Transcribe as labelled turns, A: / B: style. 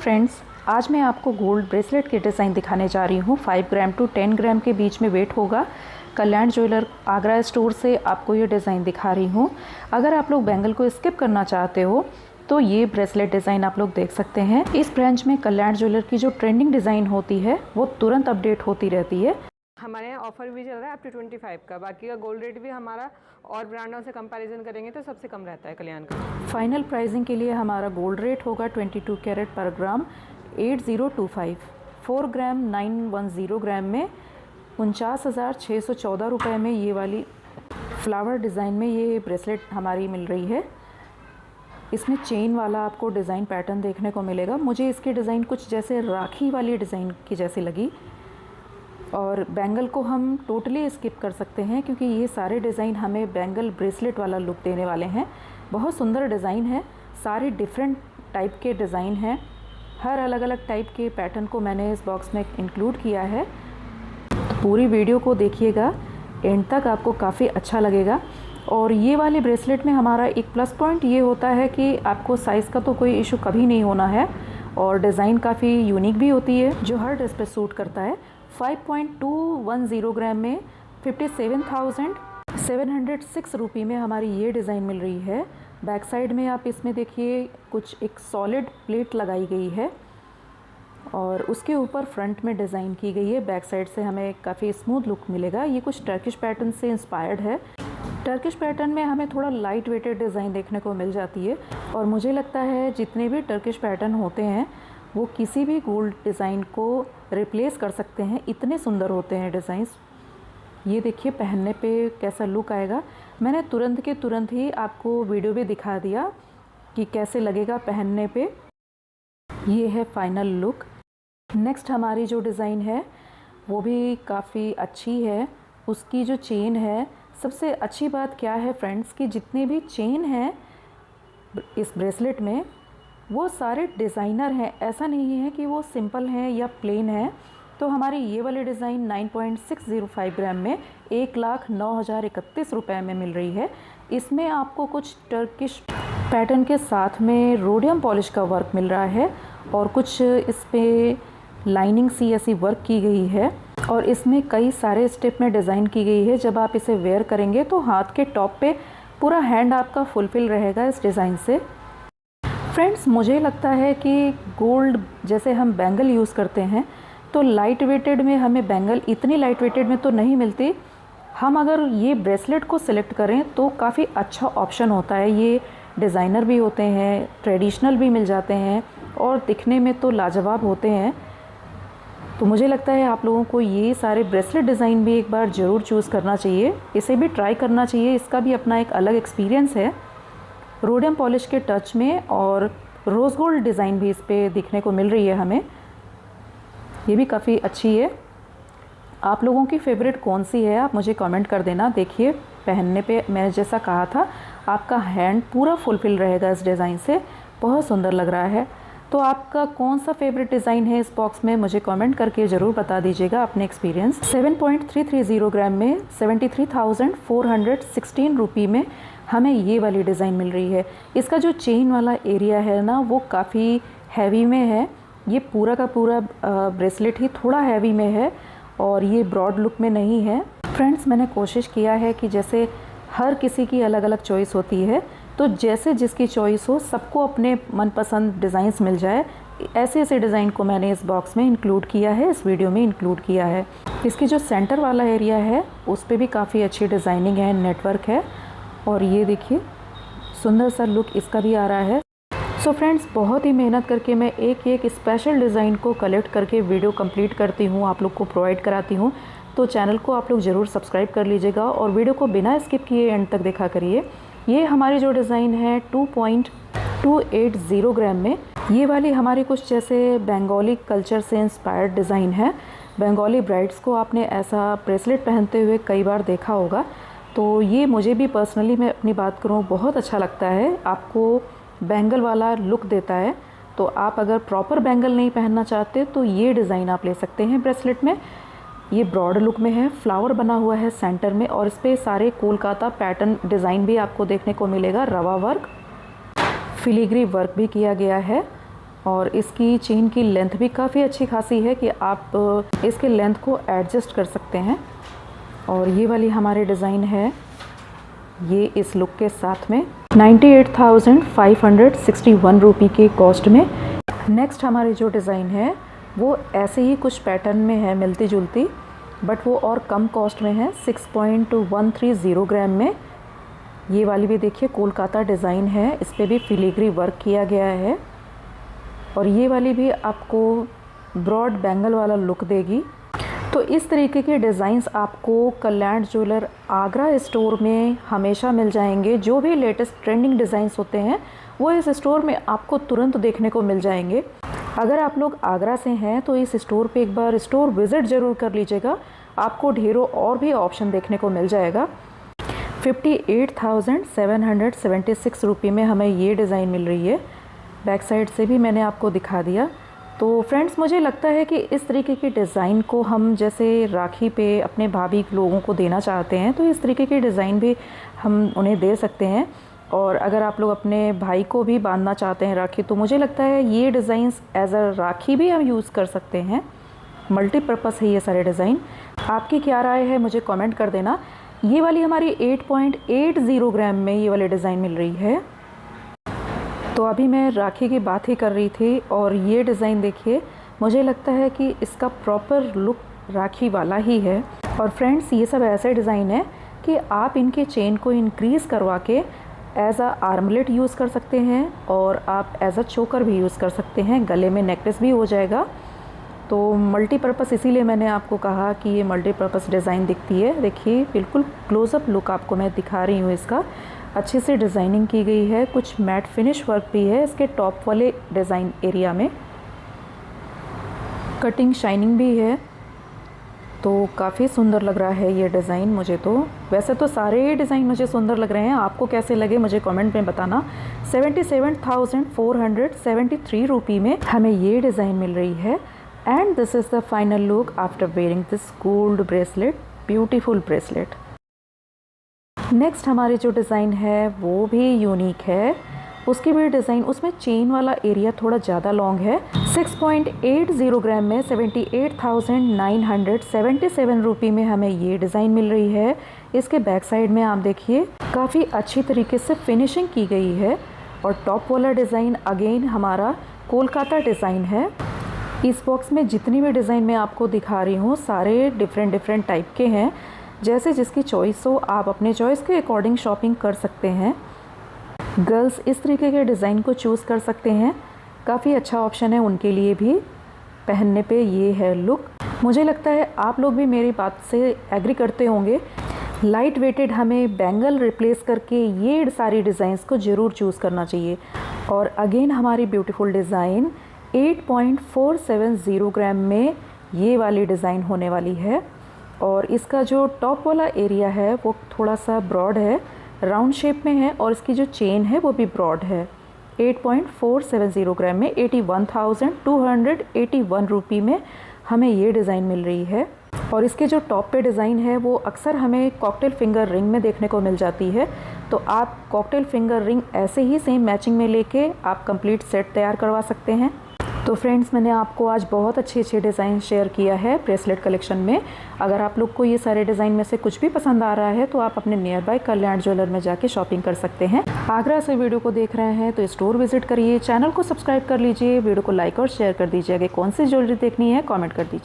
A: Friends, आज मैं आपको गोल्ड ब्रेसलेट के डिज़ाइन दिखाने जा रही हूँ। 5 ग्राम टू 10 ग्राम के बीच में वेट होगा। कल्याण ज्वेलर आगरा स्टोर से आपको ये डिज़ाइन दिखा रही हूँ। अगर आप लोग बैंगल को स्किप करना चाहते हो तो ये ब्रेसलेट डिज़ाइन आप लोग देख सकते हैं। इस ब्रांच में कल्याण ज्वेलर की जो ट्रेंडिंग डिज़ाइन होती है वो तुरंत अपडेट होती रहती है।
B: हमारे यहाँ ऑफर भी चल रहा है अप टू 25 का। बाकी का गोल्ड रेट भी हमारा और ब्रांडों से कंपैरिजन करेंगे तो सबसे कम रहता है कल्याण का।
A: फाइनल प्राइसिंग के लिए हमारा गोल्ड रेट होगा 22 कैरेट पर ग्राम 8025। 4 ग्राम 910 ग्राम में 49,614 रुपये में ये वाली फ्लावर डिज़ाइन में ये ब्रेसलेट हमारी मिल रही है। इसमें चेन वाला आपको डिज़ाइन पैटर्न देखने को मिलेगा। मुझे इसकी डिज़ाइन कुछ जैसे राखी वाली डिज़ाइन की जैसी लगी। और बैंगल को हम टोटली स्किप कर सकते हैं क्योंकि ये सारे डिज़ाइन हमें बैंगल ब्रेसलेट वाला लुक देने वाले हैं। बहुत सुंदर डिज़ाइन है, सारे डिफरेंट टाइप के डिज़ाइन हैं। हर अलग अलग टाइप के पैटर्न को मैंने इस बॉक्स में इंक्लूड किया है। तो पूरी वीडियो को देखिएगा, एंड तक आपको काफ़ी अच्छा लगेगा। और ये वाले ब्रेसलेट में हमारा एक प्लस पॉइंट ये होता है कि आपको साइज़ का तो कोई इशू कभी नहीं होना है और डिज़ाइन काफ़ी यूनिक भी होती है जो हर ड्रेस पे सूट करता है। 5.210 ग्राम में 57,706 रुपये में हमारी ये डिज़ाइन मिल रही है। बैक साइड में आप इसमें देखिए कुछ एक सॉलिड प्लेट लगाई गई है और उसके ऊपर फ्रंट में डिज़ाइन की गई है। बैक साइड से हमें काफ़ी स्मूथ लुक मिलेगा। ये कुछ टर्किश पैटर्न से इंस्पायर्ड है। टर्किश पैटर्न में हमें थोड़ा लाइट वेटेड डिज़ाइन देखने को मिल जाती है और मुझे लगता है जितने भी टर्किश पैटर्न होते हैं वो किसी भी गोल्ड डिज़ाइन को रिप्लेस कर सकते हैं। इतने सुंदर होते हैं डिज़ाइंस। ये देखिए पहनने पे कैसा लुक आएगा। मैंने तुरंत के तुरंत ही आपको वीडियो भी दिखा दिया कि कैसे लगेगा पहनने पे। ये है फाइनल लुक। नेक्स्ट हमारी जो डिज़ाइन है वो भी काफ़ी अच्छी है। उसकी जो चेन है, सबसे अच्छी बात क्या है फ्रेंड्स कि जितने भी चेन हैं इस ब्रेसलेट में वो सारे डिज़ाइनर हैं। ऐसा नहीं है कि वो सिंपल हैं या प्लेन है। तो हमारी ये वाली डिज़ाइन 9.605 ग्राम में 1,09,031 रुपये में मिल रही है। इसमें आपको कुछ टर्किश पैटर्न के साथ में रोडियम पॉलिश का वर्क मिल रहा है और कुछ इस पर लाइनिंग सी ऐसी वर्क की गई है और इसमें कई सारे स्टेप में डिज़ाइन की गई है। जब आप इसे वेयर करेंगे तो हाथ के टॉप पे पूरा हैंड आपका फुलफिल रहेगा इस डिज़ाइन से। फ्रेंड्स, मुझे लगता है कि गोल्ड जैसे हम बैंगल यूज़ करते हैं तो लाइट वेटेड में हमें बैंगल इतनी लाइट वेटेड में तो नहीं मिलती। हम अगर ये ब्रेसलेट को सिलेक्ट करें तो काफ़ी अच्छा ऑप्शन होता है। ये डिज़ाइनर भी होते हैं, ट्रेडिशनल भी मिल जाते हैं और दिखने में तो लाजवाब होते हैं। तो मुझे लगता है आप लोगों को ये सारे ब्रेसलेट डिज़ाइन भी एक बार ज़रूर चूज़ करना चाहिए। इसे भी ट्राई करना चाहिए। इसका भी अपना एक अलग एक्सपीरियंस है। रोडियम पॉलिश के टच में और रोज़ गोल्ड डिज़ाइन भी इस पर दिखने को मिल रही है हमें। ये भी काफ़ी अच्छी है। आप लोगों की फेवरेट कौन सी है आप मुझे कमेंट कर देना। देखिए पहनने पे मैंने जैसा कहा था आपका हैंड पूरा फुलफिल रहेगा इस डिज़ाइन से। बहुत सुंदर लग रहा है। तो आपका कौन सा फेवरेट डिज़ाइन है इस बॉक्स में मुझे कमेंट करके ज़रूर बता दीजिएगा अपने एक्सपीरियंस। 7.330 ग्राम में 73,416 रुपये में हमें ये वाली डिज़ाइन मिल रही है। इसका जो चेन वाला एरिया है ना वो काफ़ी हैवी में है। ये पूरा का पूरा ब्रेसलेट ही थोड़ा हैवी में है और ये ब्रॉड लुक में नहीं है। फ्रेंड्स, मैंने कोशिश किया है कि जैसे हर किसी की अलग अलग चॉइस होती है तो जैसे जिसकी चॉइस हो सबको अपने मनपसंद डिज़ाइंस मिल जाए, ऐसे ऐसे डिज़ाइन को मैंने इस बॉक्स में इंक्लूड किया है, इस वीडियो में इंक्लूड किया है। इसकी जो सेंटर वाला एरिया है उस पर भी काफ़ी अच्छी डिज़ाइनिंग है, नेटवर्क है और ये देखिए सुंदर सा लुक इसका भी आ रहा है। सो फ्रेंड्स, बहुत ही मेहनत करके मैं एक एक स्पेशल डिज़ाइन को कलेक्ट करके वीडियो कंप्लीट करती हूँ, आप लोग को प्रोवाइड कराती हूँ। तो चैनल को आप लोग ज़रूर सब्सक्राइब कर लीजिएगा और वीडियो को बिना स्किप किए एंड तक देखा करिए। ये हमारी जो डिज़ाइन है 2.280 ग्राम में, ये वाली हमारी कुछ जैसे बंगाली कल्चर से इंस्पायर्ड डिज़ाइन है। बंगाली ब्राइड्स को आपने ऐसा ब्रेसलेट पहनते हुए कई बार देखा होगा। तो ये मुझे भी पर्सनली, मैं अपनी बात करूँ, बहुत अच्छा लगता है। आपको बैंगल वाला लुक देता है। तो आप अगर प्रॉपर बैंगल नहीं पहनना चाहते तो ये डिज़ाइन आप ले सकते हैं ब्रेसलेट में। ये ब्रॉड लुक में है, फ्लावर बना हुआ है सेंटर में और इस पर सारे कोलकाता पैटर्न डिज़ाइन भी आपको देखने को मिलेगा। रवा वर्क, फिलीग्री वर्क भी किया गया है और इसकी चेन की लेंथ भी काफ़ी अच्छी खासी है कि आप इसके लेंथ को एडजस्ट कर सकते हैं। और ये वाली हमारे डिज़ाइन है ये इस लुक के साथ में 98,561 रुपये के कॉस्ट में। नेक्स्ट हमारी जो डिज़ाइन है वो ऐसे ही कुछ पैटर्न में है मिलती जुलती, बट वो और कम कॉस्ट में है 6.130 ग्राम में। ये वाली भी देखिए कोलकाता डिज़ाइन है, इस पर भी फिलीग्री वर्क किया गया है और ये वाली भी आपको ब्रॉड बैंगल वाला लुक देगी। तो इस तरीके के डिज़ाइंस आपको कल्याण ज्वेलर आगरा स्टोर में हमेशा मिल जाएंगे। जो भी लेटेस्ट ट्रेंडिंग डिज़ाइंस होते हैं वो इस स्टोर में आपको तुरंत देखने को मिल जाएंगे। अगर आप लोग आगरा से हैं तो इस स्टोर पे एक बार स्टोर विज़िट ज़रूर कर लीजिएगा, आपको ढेरों और भी ऑप्शन देखने को मिल जाएगा। 58,776 रुपये में हमें ये डिज़ाइन मिल रही है। बैक साइड से भी मैंने आपको दिखा दिया। तो फ्रेंड्स मुझे लगता है कि इस तरीके की डिज़ाइन को हम जैसे राखी पे अपने भाभी लोगों को देना चाहते हैं तो इस तरीके की डिज़ाइन भी हम उन्हें दे सकते हैं। और अगर आप लोग अपने भाई को भी बांधना चाहते हैं राखी तो मुझे लगता है ये डिज़ाइंस एज अ राखी भी हम यूज़ कर सकते हैं। मल्टीपर्पज़ है ये सारे डिज़ाइन। आपकी क्या राय है मुझे कमेंट कर देना। ये वाली हमारी 8.80 ग्राम में ये वाली डिज़ाइन मिल रही है। तो अभी मैं राखी की बात ही कर रही थी और ये डिज़ाइन देखिए, मुझे लगता है कि इसका प्रॉपर लुक राखी वाला ही है। और फ्रेंड्स ये सब ऐसे डिज़ाइन है कि आप इनके चेन को इंक्रीज़ करवा के एज अ आर्मलेट यूज़ कर सकते हैं और आप एज अ चोकर भी यूज़ कर सकते हैं, गले में नेकलेस भी हो जाएगा। तो मल्टीपर्पज़ इसीलिए मैंने आपको कहा कि ये मल्टीपर्पज़ डिज़ाइन दिखती है। देखिए बिल्कुल क्लोज़अप लुक आपको मैं दिखा रही हूँ इसका। अच्छे से डिज़ाइनिंग की गई है, कुछ मैट फिनिश वर्क भी है इसके टॉप वाले डिज़ाइन एरिया में, कटिंग शाइनिंग भी है। तो काफ़ी सुंदर लग रहा है ये डिज़ाइन मुझे। तो वैसे तो सारे डिज़ाइन मुझे सुंदर लग रहे हैं, आपको कैसे लगे मुझे कमेंट में बताना। 77,473 रुपये में हमें ये डिज़ाइन मिल रही है। And this is the final look after wearing this gold bracelet, beautiful bracelet. Next हमारी जो डिज़ाइन है वो भी यूनिक है। उसकी भी डिज़ाइन, उसमें चेन वाला एरिया थोड़ा ज़्यादा लॉन्ग है। 6.80 ग्राम में 78,977 रुपये में हमें ये डिज़ाइन मिल रही है। इसके बैक साइड में आप देखिए काफ़ी अच्छी तरीके से फिनिशिंग की गई है और टॉप वाला डिज़ाइन अगेन हमारा कोलकाता डिज़ाइन है। इस बॉक्स में जितनी भी डिज़ाइन मैं आपको दिखा रही हूँ सारे डिफरेंट टाइप के हैं। जैसे जिसकी चॉइस हो आप अपने चॉइस के अकॉर्डिंग शॉपिंग कर सकते हैं। गर्ल्स इस तरीके के डिज़ाइन को चूज़ कर सकते हैं, काफ़ी अच्छा ऑप्शन है उनके लिए भी। पहनने पे ये है लुक। मुझे लगता है आप लोग भी मेरी बात से एग्री करते होंगे। लाइट वेटेड हमें बैंगल रिप्लेस करके ये सारी डिज़ाइंस को ज़रूर चूज़ करना चाहिए। और अगेन हमारी ब्यूटीफुल डिज़ाइन 8.470 ग्राम में ये वाली डिज़ाइन होने वाली है। और इसका जो टॉप वाला एरिया है वो थोड़ा सा ब्रॉड है, राउंड शेप में है और इसकी जो चेन है वो भी ब्रॉड है। 8.470 ग्राम में 81,281 रुपये में हमें ये डिज़ाइन मिल रही है। और इसके जो टॉप पे डिज़ाइन है वो अक्सर हमें कॉकटेल फिंगर रिंग में देखने को मिल जाती है। तो आप कॉकटेल फिंगर रिंग ऐसे ही सेम मैचिंग में लेके आप कंप्लीट सेट तैयार करवा सकते हैं। तो फ्रेंड्स मैंने आपको आज बहुत अच्छे डिज़ाइन शेयर किया है ब्रेसलेट कलेक्शन में। अगर आप लोग को ये सारे डिज़ाइन में से कुछ भी पसंद आ रहा है तो आप अपने नियर बाय कल्याण ज्वेलर में जाके शॉपिंग कर सकते हैं। आगरा से वीडियो को देख रहे हैं तो स्टोर विजिट करिए, चैनल को सब्सक्राइब कर लीजिए, वीडियो को लाइक और शेयर कर दीजिए। अगर कौन सी ज्वेलरी देखनी है कमेंट कर दीजिए।